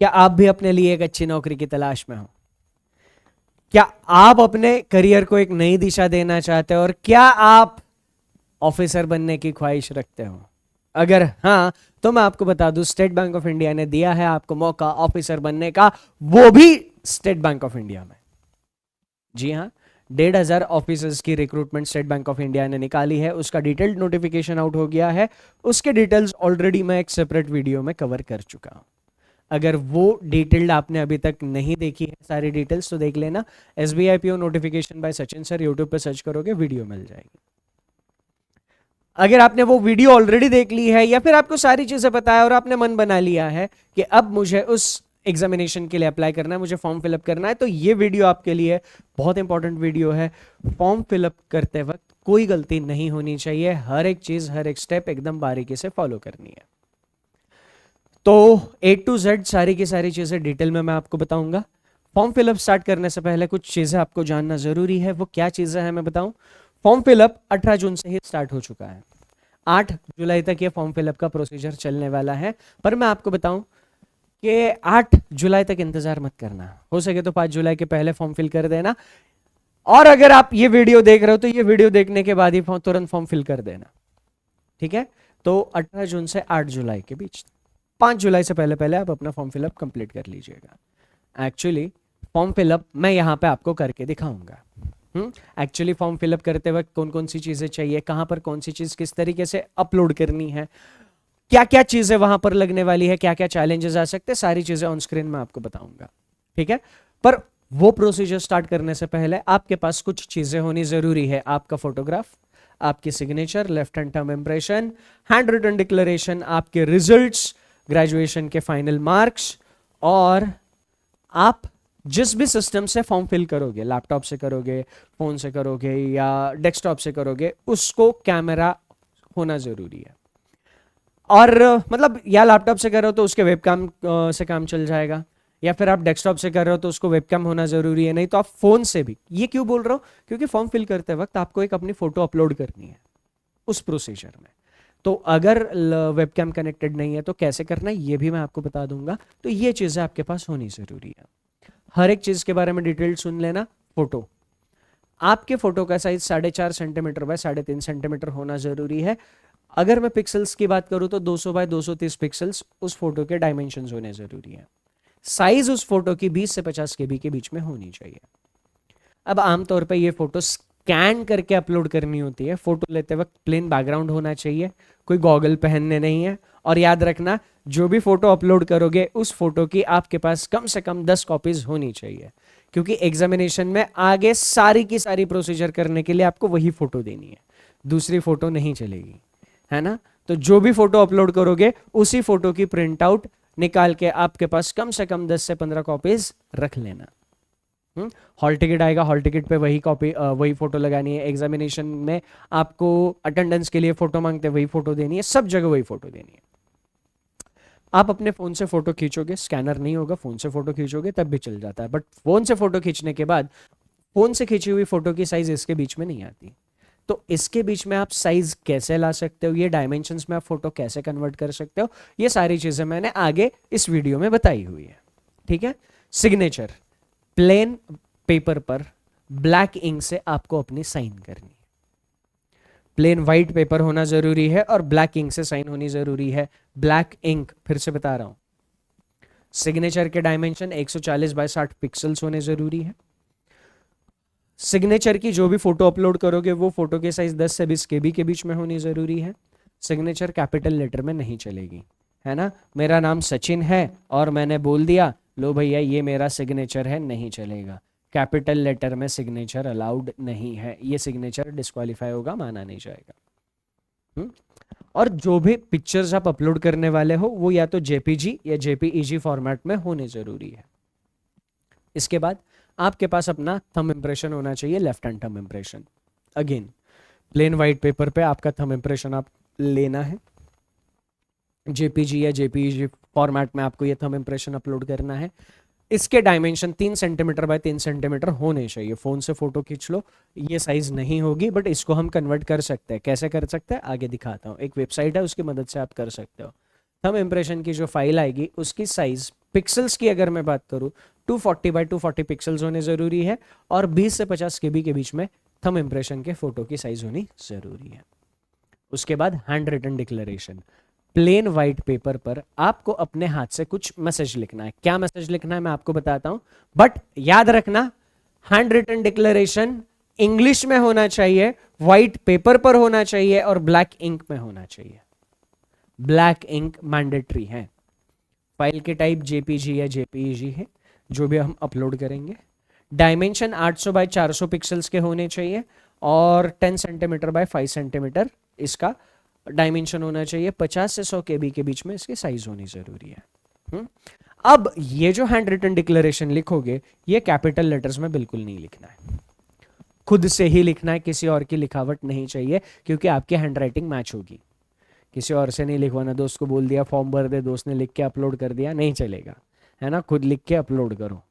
क्या आप भी अपने लिए एक अच्छी नौकरी की तलाश में हो? क्या आप अपने करियर को एक नई दिशा देना चाहते हो? और क्या आप ऑफिसर बनने की ख्वाहिश रखते हो? अगर हाँ, तो मैं आपको बता दूं, स्टेट बैंक ऑफ इंडिया ने दिया है आपको मौका ऑफिसर बनने का, वो भी स्टेट बैंक ऑफ इंडिया में। जी हाँ, 1,500 ऑफिसर्स की recruitment state bank of India ने निकाली है। उसका डिटेल्ड नोटिफिकेशन आउट हो गया है। उसके डिटेल्स ऑलरेडी मैं एक सेपरेट वीडियो में कवर कर चुका हूं। अगर वो डिटेल्ड आपने अभी तक नहीं देखी है सारी डिटेल्स, तो देख लेना। SBI PO notification by Sachin sir, YouTube पे सर्च करोगे वीडियो मिल जाएगी। अगर आपने वो वीडियो ऑलरेडी देख ली है, या फिर आपको सारी चीजें पता है और आपने मन बना लिया है कि अब मुझे उस एग्जामिनेशन के लिए अप्लाई करना है, मुझे फॉर्म फिलअप करना है, तो ये वीडियो आपके लिए बहुत इंपॉर्टेंट वीडियो है। फॉर्म फिलअप करते वक्त कोई गलती नहीं होनी चाहिए, हर एक चीज, हर एक स्टेप एकदम बारीकी से फॉलो करनी है। तो A to Z सारी की सारी चीजें डिटेल में मैं आपको बताऊंगा। फॉर्म फिलअप स्टार्ट करने से पहले कुछ चीजें आपको जानना जरूरी है। वो क्या चीजें हैं मैं बताऊं। फॉर्म फिलअप 18 जून से ही स्टार्ट हो चुका है। 8 जुलाई तक ये फॉर्म फिलअप का प्रोसीजर चलने वाला है। पर मैं आपको बताऊं कि 8 जुलाई तक इंतजार मत करना, हो सके तो 5 जुलाई के पहले फॉर्म फिल कर देना। और अगर आप ये वीडियो देख रहे हो तो ये वीडियो देखने के बाद ही तुरंत फॉर्म फिल कर देना, ठीक है। तो 18 जून से 8 जुलाई के बीच, 5 जुलाई से पहले पहले आप अपना फॉर्म फिलअप कंप्लीट कर लीजिएगा। एक्चुअली फॉर्म फिलअप मैं यहाँ पे आपको करके दिखाऊंगा। एक्चुअली फॉर्म फिलअप करते वक्त कौन कौन सी चीज़ें चाहिए, कहाँ पर कौन सी चीज़ किस तरीके से अपलोड करनी है, क्या क्या चीज़ें वहाँ पर लगने वाली है, क्या क्या चैलेंजेस आ सकते हैं, सारी चीज़ें ऑन स्क्रीन में आपको बताऊंगा, ठीक है। पर वो प्रोसीजर स्टार्ट करने से पहले आपके पास कुछ चीज़ें होनी ज़रूरी है। आपका फोटोग्राफ, आपकी signature, left hand thumb impression, hand written declaration, आपके रिजल्ट्स, ग्रेजुएशन के फाइनल मार्क्स, और आप जिस भी सिस्टम से फॉर्म फिल करोगे, लैपटॉप से करोगे, फोन से करोगे या डेस्कटॉप से करोगे, उसको कैमरा होना जरूरी है। और मतलब या लैपटॉप से कर रहे हो तो उसके वेबकैम से काम चल जाएगा, या फिर आप डेस्कटॉप से कर रहे हो तो उसको वेबकैम होना जरूरी है, नहीं तो आप फोन से भी। ये क्यों बोल रहा हूँ, क्योंकि फॉर्म फिल करते वक्त आपको एक अपनी फोटो अपलोड करनी है उस प्रोसीजर में। तो अगर वेबकैम कनेक्टेड नहीं है तो कैसे करना है ये भी मैं आपको बता दूंगा। तो ये चीज़ें आपके पास होनी ज़रूरी है। हर एक चीज़ के बारे में डिटेल सुन लेना। फोटो, आपके फोटो का साइज 4.5 सेंटीमीटर बाय 3.5 सेंटीमीटर होना ज़रूरी है। अगर मैं पिक्सल्स की बात करूँ तो 200 बाय 230 पिक्सल्स उस फोटो के डायमेंशन होने ज़रूरी है। साइज उस फोटो की 20 से 50 KB के बीच में होनी चाहिए। अब आमतौर पे ये फोटो स्कैन करके अपलोड करनी होती है। फोटो लेते वक्त प्लेन बैकग्राउंड होना चाहिए, कोई गॉगल पहनने नहीं है। और याद रखना, जो भी फोटो अपलोड करोगे उस फोटो की आपके पास कम से कम 10 कॉपीज होनी चाहिए, क्योंकि एग्जामिनेशन में आगे सारी की सारी प्रोसीजर करने के लिए आपको वही फोटो देनी है, दूसरी फोटो नहीं चलेगी, है ना। तो जो भी फोटो अपलोड करोगे उसी फोटो की प्रिंट आउट निकाल के आपके पास कम से कम 10 से 15 कॉपीज रख लेना। हॉल टिकट आएगा, हॉल टिकट पे वही कॉपी वही फोटो लगानी है। एग्जामिनेशन में आपको अटेंडेंस के लिए फोटो मांगते हैं, वही फोटो देनी है, सब जगह वही फोटो देनी है। आप अपने फोन से फोटो खींचोगे, स्कैनर नहीं होगा, फोन से फोटो खींचोगे तब भी चल जाता है। बट फोन से फोटो खींचने के बाद फोन से खींची हुई फोटो की साइज इसके बीच में नहीं आती। तो इसके बीच में आप साइज कैसे ला सकते हो, ये डायमेंशंस में आप फोटो कैसे कन्वर्ट कर सकते हो, ये सारी चीजें मैंने आगे इस वीडियो में बताई हुई है, ठीक है। सिग्नेचर, प्लेन पेपर पर ब्लैक इंक से आपको अपनी साइन करनी है। प्लेन व्हाइट पेपर होना जरूरी है और ब्लैक इंक से साइन होनी जरूरी है। ब्लैक इंक, फिर से बता रहा हूं, सिग्नेचर के डायमेंशन 140 बाय 60 पिक्सल्स होने जरूरी है। सिग्नेचर की जो भी फोटो अपलोड करोगे वो फोटो के साइज 10 से 20 KB के बीच में होनी जरूरी है। सिग्नेचर कैपिटल लेटर में नहीं चलेगी, है ना। मेरा नाम सचिन है और मैंने बोल दिया लो भैया ये मेरा सिग्नेचर है, नहीं चलेगा। कैपिटल लेटर में सिग्नेचर अलाउड नहीं है, ये सिग्नेचर डिस्क्वालीफाई होगा, माना नहीं जाएगा। और जो भी पिक्चर्स आप अपलोड करने वाले हो वो या तो JPG या JPEG फॉर्मेट में होने जरूरी है। इसके बाद आपके पास अपना थंब इंप्रेशन होना चाहिए, left hand thumb impression. Again plain white paper पे आपका थंब इंप्रेशन आप लेना है। JPG या JPEG फॉर्मेट में आपको ये थंब इंप्रेशन अपलोड करना है। इसके डायमेंशन 3 सेंटीमीटर बाय 3 सेंटीमीटर होने चाहिए। फोन से फोटो खींच लो, ये साइज नहीं होगी, बट इसको हम कन्वर्ट कर सकते हैं। कैसे कर सकते हैं आगे दिखाता हूँ, एक वेबसाइट है उसकी मदद से आप कर सकते हो। थंब इंप्रेशन की जो फाइल आएगी उसकी साइज पिक्सल्स की अगर मैं बात करूं 240 बाय 240 पिक्सल्स होने जरूरी है, और 20 से 50 केबी के बीच में थंब इंप्रेशन के फोटो की साइज होनी जरूरी है। उसके बाद hand written declaration, plain white paper पर आपको अपने हाथ से कुछ मैसेज लिखना है। क्या मैसेज लिखना है मैं आपको बताता हूं, बट याद रखना हैंड रिटन डिक्लेरेशन इंग्लिश में होना चाहिए, व्हाइट पेपर पर होना चाहिए और ब्लैक इंक में होना चाहिए। ब्लैक इंक मैंडेटरी है। फाइल के टाइप जेपीजी या जेपीईजी है, जो भी हम अपलोड करेंगे। डायमेंशन 800 बाय 400 पिक्सल्स के होने चाहिए और 10 सेंटीमीटर बाय 5 सेंटीमीटर इसका डायमेंशन होना चाहिए। 50 से 100 केबी के बीच में इसकी साइज होनी जरूरी है। अब ये जो हैंड रिटन डिक्लेरेशन लिखोगे ये कैपिटल लेटर्स में बिल्कुल नहीं लिखना है, खुद से ही लिखना है, किसी और की लिखावट नहीं चाहिए, क्योंकि आपकी हैंडराइटिंग मैच होगी। किसी और से नहीं लिखवाना, दोस्त को बोल दिया फॉर्म भर दे, दोस्त ने लिख के अपलोड कर दिया, नहीं चलेगा, है ना। खुद लिख के अपलोड करो,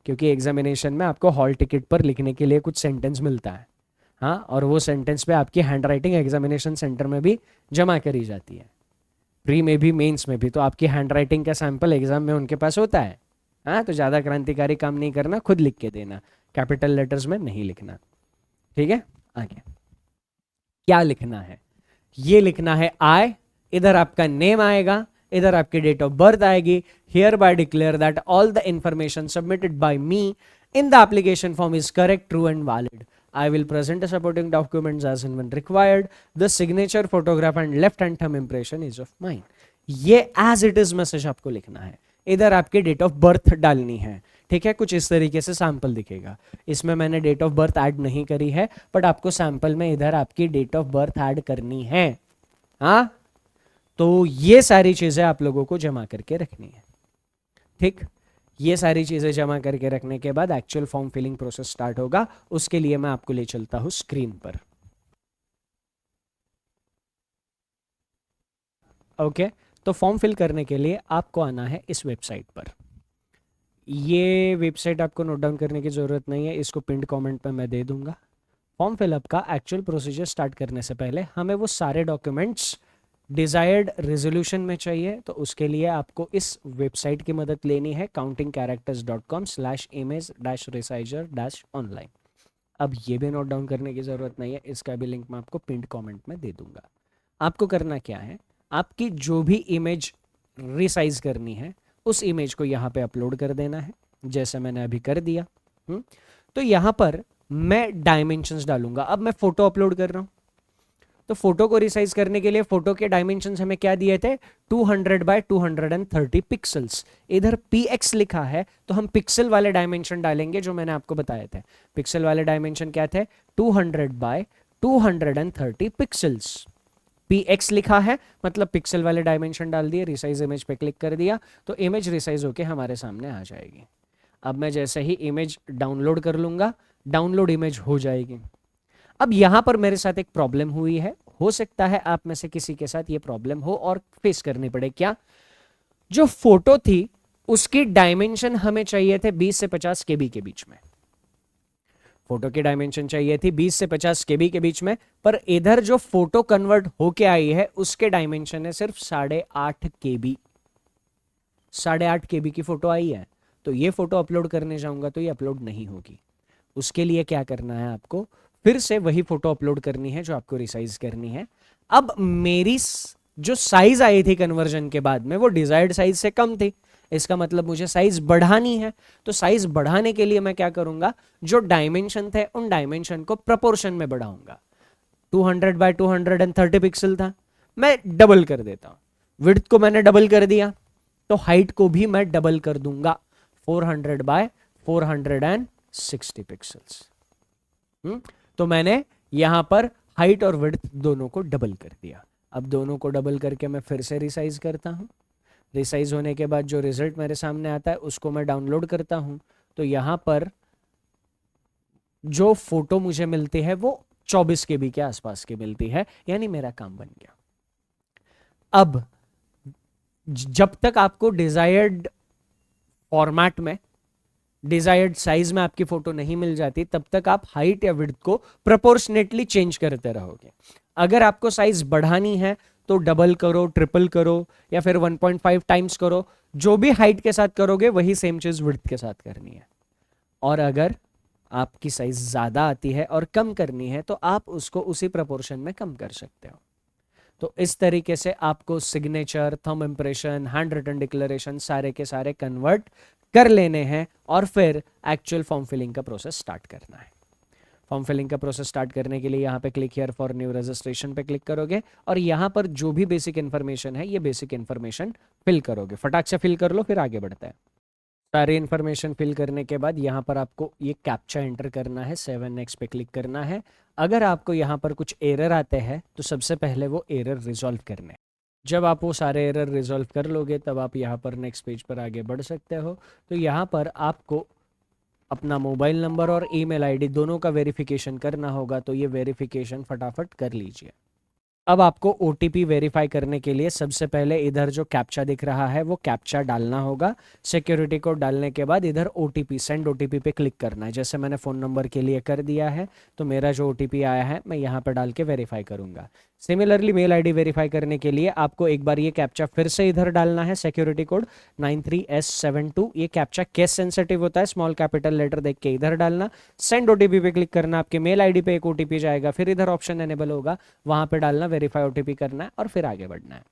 क्योंकि एग्जामिनेशन में आपको हॉल टिकट पर लिखने के लिए कुछ सेंटेंस मिलता है, हाँ, और वो सेंटेंस पे आपकी हैंडराइटिंग एग्जामिनेशन सेंटर में भी जमा करी जाती है, प्री में भी मेंस में भी। तो आपकी हैंडराइटिंग का सैंपल एग्जाम में उनके पास होता है, हाँ। तो ज़्यादा क्रांतिकारी काम नहीं करना, खुद लिख के देना, कैपिटल लेटर्स में नहीं लिखना, ठीक है। आगे क्या लिखना है, ये लिखना है आई, इधर आपका नेम आएगा, इधर आपकी डेट ऑफ बर्थ आएगी। Here bye declare that all the information submitted by me in the application form is correct, true and valid. I will present the supporting documents as and when required. The signature, photograph and left hand thumb impression is of mine. ये as it is message आपको लिखना है। इधर आपकी date of birth डालनी है, ठीक है। कुछ इस तरीके से सैंपल दिखेगा। इसमें मैंने डेट ऑफ बर्थ ऐड नहीं करी है, बट आपको सैंपल में इधर आपकी डेट ऑफ बर्थ ऐड करनी है, हाँ। तो ये सारी चीजें आप लोगों को जमा करके रखनी है, ठीक। ये सारी चीजें जमा करके रखने के बाद actual form filling process start होगा। उसके लिए मैं आपको ले चलता हूं स्क्रीन पर। ओके, तो फॉर्म फिल करने के लिए आपको आना है इस वेबसाइट पर। ये वेबसाइट आपको नोट डाउन करने की जरूरत नहीं है, इसको पिंड कमेंट पे मैं दे दूंगा। फॉर्म फिलअप का एक्चुअल प्रोसीजर स्टार्ट करने से पहले हमें वो सारे डॉक्यूमेंट्स डिजायर्ड रेजोल्यूशन में चाहिए, तो उसके लिए आपको इस वेबसाइट की मदद लेनी है, countingcharacters.com/image-resizer-online। अब ये भी नोट डाउन करने की ज़रूरत नहीं है, इसका भी लिंक मैं आपको पिंड कमेंट में दे दूंगा। आपको करना क्या है, आपकी जो भी इमेज रिसाइज करनी है उस इमेज को यहाँ पे अपलोड कर देना है, जैसे मैंने अभी कर दिया। तो यहाँ पर मैं डायमेंशंस डालूंगा। अब मैं फोटो अपलोड कर रहा हूँ, तो फोटो को रिसाइज करने के लिए फोटो के डायमेंशंस हमें क्या दिए थे, 200 बाय 230 पिक्सल्स। इधर px लिखा है, तो हम पिक्सल वाले डायमेंशन डालेंगे जो मैंने आपको बताए थे। पिक्सल वाले डायमेंशन क्या थे, 200 बाय 230 पिक्सल्स। px लिखा है मतलब पिक्सल वाले डायमेंशन डाल दिए, रिसाइज इमेज पे क्लिक कर दिया, तो इमेज रिसाइज होके हमारे सामने आ जाएगी। अब मैं जैसे ही इमेज डाउनलोड कर लूंगा, डाउनलोड इमेज हो जाएगी। अब यहां पर मेरे साथ एक प्रॉब्लम हुई है, हो सकता है आप में से किसी के साथ ये प्रॉब्लम हो और फेस करनी पड़े। क्या, जो फोटो थी उसकी डायमेंशन हमें चाहिए थे 20 से 50 केबी के बीच में। फोटो की डायमेंशन चाहिए थी 20 से 50 केबी के बीच में, पर इधर जो फोटो कन्वर्ट होके आई है उसके डायमेंशन है सिर्फ 8.5 केबी। 8.5 केबी की फोटो आई है, तो ये फोटो अपलोड करने जाऊंगा तो ये अपलोड नहीं होगी। उसके लिए क्या करना है, आपको फिर से वही फोटो अपलोड करनी है जो आपको रिसाइज करनी है। अब मेरी जो साइज आई थी कन्वर्जन के बाद में वो डिजायर्ड साइज से कम थी, इसका मतलब मुझे साइज बढ़ानी है। तो साइज बढ़ाने के लिए मैं क्या करूंगा, जो डायमेंशन थे उन डायमेंशन को प्रपोर्शन में बढ़ाऊंगा। 200 बाय 230 पिक्सल था, मैं डबल कर देता हूं। विड्थ को मैंने डबल कर दिया, तो हाइट को भी मैं डबल कर दूंगा, 400 बाय 460 पिक्सल्स। तो मैंने यहां पर हाइट और विड्थ दोनों को डबल कर दिया। अब दोनों को डबल करके मैं फिर से रिसाइज करता हूं। रिसाइज होने के बाद जो रिजल्ट मेरे सामने आता है उसको मैं डाउनलोड करता हूं, तो यहां पर जो फोटो मुझे मिलती है वो 24 केबी के आसपास की मिलती है, यानी मेरा काम बन गया। अब जब तक आपको डिजायर्ड फॉर्मेट में, डिजायर्ड साइज में आपकी फोटो नहीं मिल जाती, तब तक आप हाइट या विड्थ को प्रोपोर्शनेटली चेंज करते रहोगे। अगर आपको साइज बढ़ानी है तो डबल करो, ट्रिपल करो, या फिर 1.5 टाइम्स करो। जो भी हाइट के साथ करोगे वही सेम चीज विड्थ के साथ करनी है। और अगर आपकी साइज ज्यादा आती है और कम करनी है तो आप उसको उसी प्रपोर्शन में कम कर सकते हो। तो इस तरीके से आपको signature, thumb impression, hand written declaration सारे के सारे कन्वर्ट कर लेने हैं और फिर एक्चुअल फॉर्म फिलिंग का प्रोसेस स्टार्ट करना है। फॉर्म फिलिंग का प्रोसेस स्टार्ट करने के लिए यहाँ पे click here for new registration पे क्लिक करोगे और यहाँ पर जो भी बेसिक इन्फॉर्मेशन है ये बेसिक इन्फॉर्मेशन फिल करोगे। फटाक से फिल कर लो, फिर आगे बढ़ते हैं। सारी इन्फॉर्मेशन फिल करने के बाद यहाँ पर आपको ये कैप्चा एंटर करना है, 7x पे क्लिक करना है। अगर आपको यहाँ पर कुछ एरर आते हैं तो सबसे पहले वो एरर रिजॉल्व करने। जब आप वो सारे एरर रिजॉल्व कर लोगे तब आप यहाँ पर नेक्स्ट पेज पर आगे बढ़ सकते हो। तो यहाँ पर आपको अपना मोबाइल नंबर और ईमेल आईडी दोनों का वेरिफिकेशन करना होगा, तो ये वेरिफिकेशन फटाफट कर लीजिए। अब आपको OTP वेरीफाई करने के लिए सबसे पहले इधर जो कैप्चा दिख रहा है वो कैप्चा डालना होगा। सिक्योरिटी कोड डालने के बाद इधर OTP, सेंड OTP पे क्लिक करना है। जैसे मैंने फ़ोन नंबर के लिए कर दिया है तो मेरा जो OTP आया है मैं यहाँ पर डाल के वेरीफाई करूँगा। सिमिलरली मेल आईडी वेरीफाई करने के लिए आपको एक बार ये कैप्चा फिर से इधर डालना है, सिक्योरिटी कोड 93S72। ये कैप्चा केस सेंसिटिव होता है, स्मॉल कैपिटल लेटर देख के इधर डालना। सेंड OTP पे क्लिक करना, आपके मेल आईडी पे एक OTP जाएगा, फिर इधर ऑप्शन एनेबल होगा, वहां पे डालना, वेरीफाई OTP करना है और फिर आगे बढ़ना है।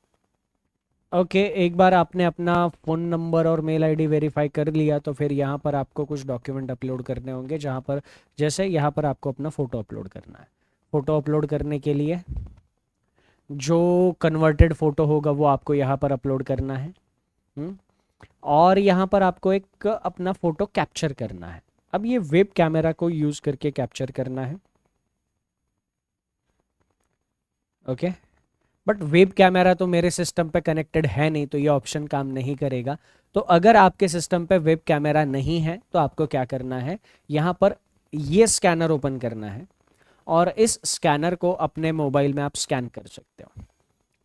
ओके एक बार आपने अपना फ़ोन नंबर और मेल आईडी वेरीफाई कर लिया तो फिर यहाँ पर आपको कुछ डॉक्यूमेंट अपलोड करने होंगे, जहाँ पर जैसे यहाँ पर आपको अपना फ़ोटो अपलोड करना है। फ़ोटो अपलोड करने के लिए जो कन्वर्टेड फ़ोटो होगा वो आपको यहाँ पर अपलोड करना है। और यहाँ पर आपको एक अपना फ़ोटो कैप्चर करना है। अब ये वेब कैमरा को यूज़ करके कैप्चर करना है। ओके बट वेब कैमरा तो मेरे सिस्टम पे कनेक्टेड है नहीं, तो ये ऑप्शन काम नहीं करेगा। तो अगर आपके सिस्टम पे वेब कैमरा नहीं है तो आपको क्या करना है, यहाँ पर ये स्कैनर ओपन करना है और इस स्कैनर को अपने मोबाइल में आप स्कैन कर सकते हो।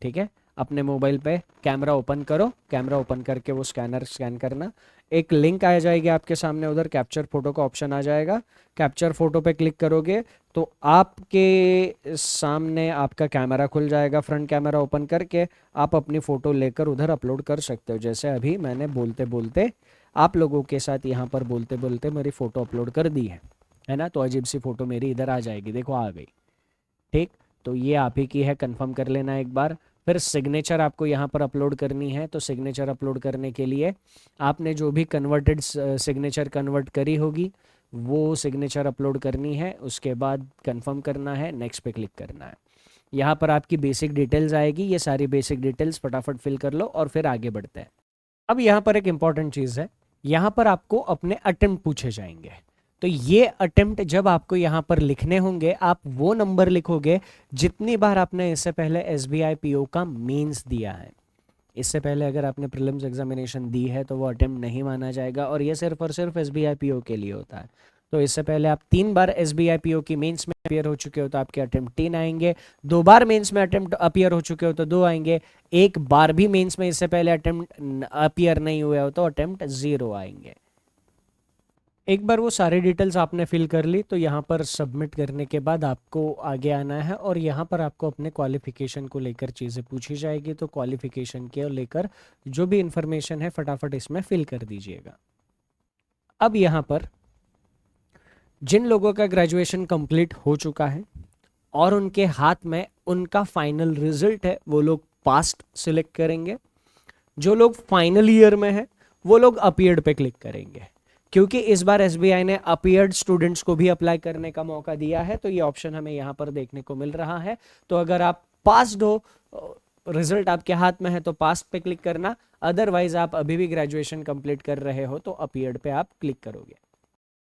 ठीक है, अपने मोबाइल पे कैमरा ओपन करो, कैमरा ओपन करके वो स्कैनर स्कैन करना। एक लिंक आ जाएगी आपके सामने, उधर कैप्चर फोटो का ऑप्शन आ जाएगा। कैप्चर फोटो पे क्लिक करोगे तो आपके सामने आपका कैमरा खुल जाएगा। फ्रंट कैमरा ओपन करके आप अपनी फ़ोटो लेकर उधर अपलोड कर सकते हो। जैसे अभी मैंने बोलते बोलते आप लोगों के साथ यहाँ पर बोलते बोलते मेरी फ़ोटो अपलोड कर दी है ना। तो अजीब सी फ़ोटो मेरी इधर आ जाएगी, देखो आ गई। ठीक, तो ये आप ही की है, कंफर्म कर लेना एक बार। फिर सिग्नेचर आपको यहाँ पर अपलोड करनी है। तो सिग्नेचर अपलोड करने के लिए आपने जो भी कन्वर्टेड सिग्नेचर कन्वर्ट करी होगी वो सिग्नेचर अपलोड करनी है। उसके बाद कंफर्म करना है, नेक्स्ट पे क्लिक करना है। यहाँ पर आपकी बेसिक डिटेल्स आएगी, ये सारी बेसिक डिटेल्स फटाफट फिल कर लो और फिर आगे बढ़ते हैं। अब यहाँ पर एक इंपॉर्टेंट चीज़ है, यहाँ पर आपको अपने अटेम्प्ट पूछे जाएंगे। तो ये अटेम्प्ट जब आपको यहाँ पर लिखने होंगे, आप वो नंबर लिखोगे जितनी बार आपने इससे पहले SBI PO का मेंस दिया है। इससे पहले अगर आपने प्रीलिम्स एग्जामिनेशन दी है तो वो अटेम्प्ट नहीं माना जाएगा और ये सिर्फ और सिर्फ SBI PO के लिए होता है। तो इससे पहले आप 3 बार SBI PO की मेंस में अपियर हो चुके हो तो आपके अटेम्प्ट 3 आएंगे। 2 बार मेंस में अटेम्प्ट अपियर हो चुके हो तो 2 आएंगे। एक बार भी मेंस में इससे पहले अटेम्प्ट अपियर नहीं हुए हो तो अटेम्प्ट 0 आएंगे। एक बार वो सारी डिटेल्स आपने फिल कर ली तो यहाँ पर सबमिट करने के बाद आपको आगे आना है और यहाँ पर आपको अपने क्वालिफिकेशन को लेकर चीज़ें पूछी जाएगी। तो क्वालिफिकेशन के लेकर जो भी इंफॉर्मेशन है फटाफट इसमें फिल कर दीजिएगा। अब यहाँ पर जिन लोगों का ग्रेजुएशन कंप्लीट हो चुका है और उनके हाथ में उनका फाइनल रिजल्ट है वो लोग पास्ट सिलेक्ट करेंगे। जो लोग फाइनल ईयर में है वो लोग अपीयर्ड पे क्लिक करेंगे, क्योंकि इस बार SBI ने अपीयर्ड स्टूडेंट्स को भी अप्लाई करने का मौका दिया है। तो ये ऑप्शन हमें यहाँ पर देखने को मिल रहा है। तो अगर आप पास्ड हो, रिजल्ट आपके हाथ में है तो पास्ट पे क्लिक करना, अदरवाइज आप अभी भी ग्रेजुएशन कंप्लीट कर रहे हो तो अपीयर्ड पे आप क्लिक करोगे।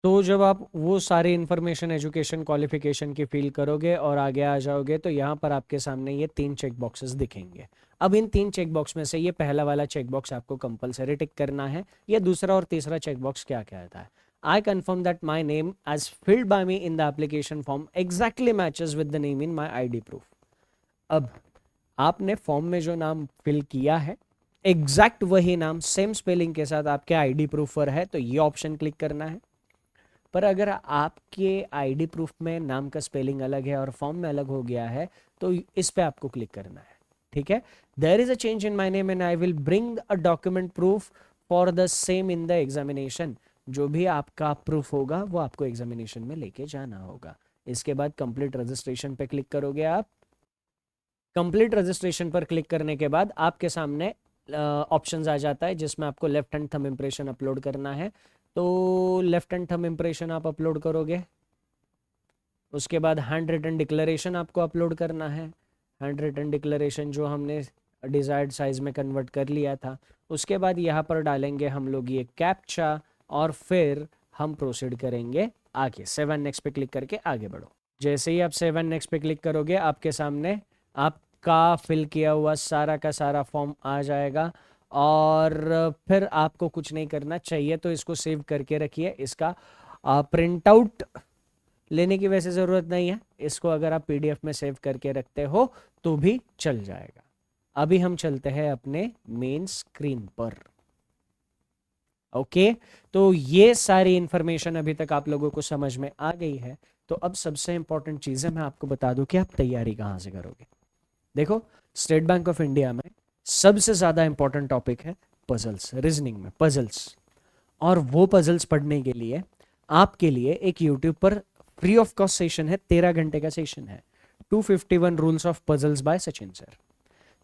तो जब आप वो सारी इन्फॉर्मेशन एजुकेशन क्वालिफिकेशन की फिल करोगे और आगे आ जाओगे तो यहाँ पर आपके सामने ये 3 चेक बॉक्सेस दिखेंगे। अब इन 3 चेक बॉक्स में से ये पहला वाला चेक बॉक्स आपको कंपलसरी टिक करना है। ये दूसरा और तीसरा चेक बॉक्स क्या कहता है, I confirm that my name as filled by me in the application form exactly matches with the name in my ID proof. अब आपने फॉर्म में जो नाम फिल किया है एग्जैक्ट वही नाम सेम स्पेलिंग के साथ आपके ID प्रूफ पर है तो ये ऑप्शन क्लिक करना है। पर अगर आपके ID प्रूफ में नाम का स्पेलिंग अलग है और फॉर्म में अलग हो गया है तो इस पे आपको क्लिक करना है। ठीक है, there is a change in my name and I will bring a document proof for the same in the examination. जो भी आपका प्रूफ होगा वो आपको एग्जामिनेशन में लेके जाना होगा। इसके बाद कंप्लीट रजिस्ट्रेशन पे क्लिक करोगे आप। कंप्लीट रजिस्ट्रेशन पर क्लिक करने के बाद आपके सामने ऑप्शंस आ जाता है जिसमें आपको left hand thumb impression upload करना है। तो लेफ्ट हैंड थंब इम्प्रेशन आप अपलोड करोगे। उसके बाद हैंड रिटन डिक्लेरेशन आपको अपलोड करना है। हैंड रिटन डिक्लेरेशन जो हमने डिजायर्ड साइज में कन्वर्ट कर लिया था। उसके बाद यहाँ पर डालेंगे हम लोग ये कैप्चा और फिर हम प्रोसीड करेंगे आगे। 7 नेक्स्ट पे क्लिक करके आगे बढ़ो। जैसे ही आप 7 नेक्स्ट पे क्लिक करोगे आपके सामने आपका फिल किया हुआ सारा का सारा फॉर्म आ जाएगा और फिर आपको कुछ नहीं करना चाहिए, तो इसको सेव करके रखिए। इसका प्रिंट आउट लेने की वैसे ज़रूरत नहीं है, इसको अगर आप पीडीएफ में सेव करके रखते हो तो भी चल जाएगा। अभी हम चलते हैं अपने मेन स्क्रीन पर। ओके, तो ये सारी इंफॉर्मेशन अभी तक आप लोगों को समझ में आ गई है। तो अब सबसे इंपॉर्टेंट चीज़ है, मैं आपको बता दूं कि आप तैयारी कहाँ से करोगे। देखो, स्टेट बैंक ऑफ इंडिया में सबसे ज़्यादा इंपॉर्टेंट टॉपिक है पजल्स, रीजनिंग में पजल्स। और वो पजल्स पढ़ने के लिए आपके लिए एक यूट्यूब पर फ्री ऑफ कॉस्ट सेशन है, 13 घंटे का सेशन है, 251 rules of puzzles by Sachin sir.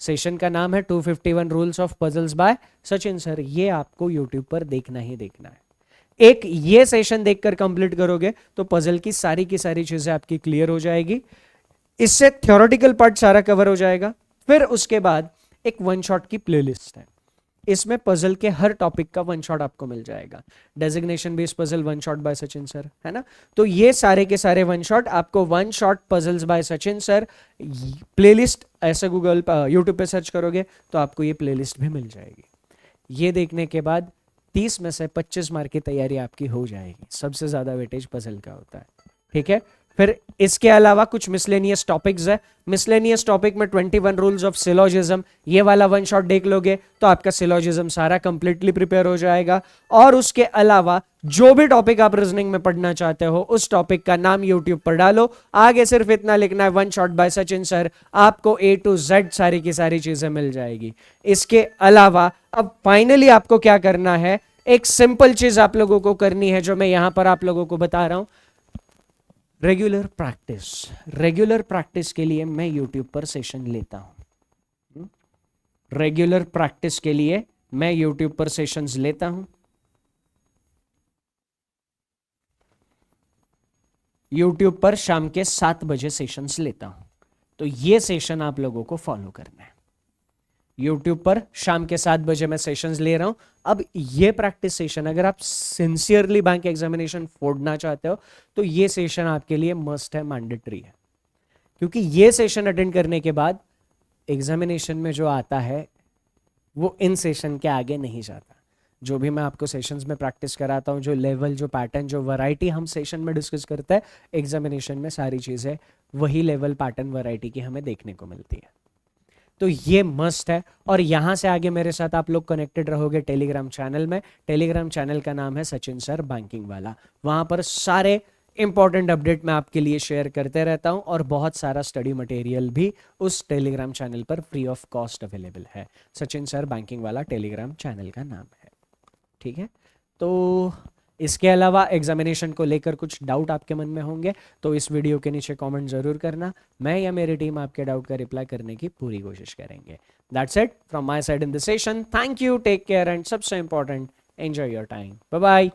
Session का नाम है 251 rules of puzzles by Sachin sir. ये आपको यूट्यूब पर देखना ही देखना है। एक ये सेशन देखकर कंप्लीट करोगे तो पजल की सारी चीजें आपकी क्लियर हो जाएगी। इससे थ्योरेटिकल पार्ट सारा कवर हो जाएगा। फिर उसके बाद एक वन शॉट की प्लेलिस्ट है, इसमें पजल के हर टॉपिक का वन शॉट आपको मिल जाएगा। Designation based puzzle one shot by Sachin sir, है ना। तो ये सारे के सारे वन शॉट आपको one shot puzzles by Sachin sir playlist, ऐसे गूगल यूट्यूब पे सर्च करोगे तो आपको ये प्लेलिस्ट भी मिल जाएगी। ये देखने के बाद 30 में से 25 मार्क की तैयारी आपकी हो जाएगी। सबसे ज्यादा वेटेज पजल का होता है, ठीक है। फिर इसके अलावा कुछ मिसलेनियस टॉपिक्स है। मिसलेनियस टॉपिक में 21 रूल्स ऑफ सिलोजिज्म, ये वाला वन शॉट देख लोगे तो आपका सिलोजिज्म सारा कंप्लीटली प्रिपेयर हो जाएगा। और उसके अलावा जो भी टॉपिक आप रीजनिंग में पढ़ना चाहते हो उस टॉपिक का नाम यूट्यूब पर डालो, आगे सिर्फ इतना लिखना है one shot by Sachin sir, आपको A to Z सारी की सारी चीजें मिल जाएगी। इसके अलावा अब फाइनली आपको क्या करना है, एक सिंपल चीज आप लोगों को करनी है जो मैं यहां पर आप लोगों को बता रहा हूं, रेगुलर प्रैक्टिस। रेगुलर प्रैक्टिस के लिए मैं यूट्यूब पर सेशन लेता हूं। रेगुलर प्रैक्टिस के लिए मैं यूट्यूब पर सेशंस लेता हूं। यूट्यूब पर शाम के 7 बजे सेशंस लेता हूं। तो ये सेशन आप लोगों को फॉलो करना है। यूट्यूब पर शाम के 7 बजे मैं सेशंस ले रहा हूं। अब ये प्रैक्टिस सेशन अगर आप सिंसियरली बैंक एग्जामिनेशन फोड़ना चाहते हो तो ये सेशन आपके लिए मस्ट है, मैंडेटरी है। क्योंकि ये सेशन अटेंड करने के बाद एग्जामिनेशन में जो आता है वो इन सेशन के आगे नहीं जाता। जो भी मैं आपको सेशंस में प्रैक्टिस कराता हूँ, जो लेवल, जो पैटर्न, जो वैरायटी हम सेशन में डिस्कस करते हैं, एग्जामिनेशन में सारी चीज़ें वही लेवल, पैटर्न, वैरायटी की हमें देखने को मिलती है। तो ये मस्ट है। और यहाँ से आगे मेरे साथ आप लोग कनेक्टेड रहोगे टेलीग्राम चैनल में। टेलीग्राम चैनल का नाम है सचिन सर बैंकिंग वाला। वहाँ पर सारे इंपॉर्टेंट अपडेट मैं आपके लिए शेयर करते रहता हूँ और बहुत सारा स्टडी मटेरियल भी उस टेलीग्राम चैनल पर फ्री ऑफ कॉस्ट अवेलेबल है। सचिन सर बैंकिंग वाला टेलीग्राम चैनल का नाम है, ठीक है। तो इसके अलावा एग्जामिनेशन को लेकर कुछ डाउट आपके मन में होंगे तो इस वीडियो के नीचे कमेंट जरूर करना। मैं या मेरी टीम आपके डाउट का रिप्लाई करने की पूरी कोशिश करेंगे। That's it from my side in the session. Thank you, take care and सबसे important, enjoy your time. Bye bye.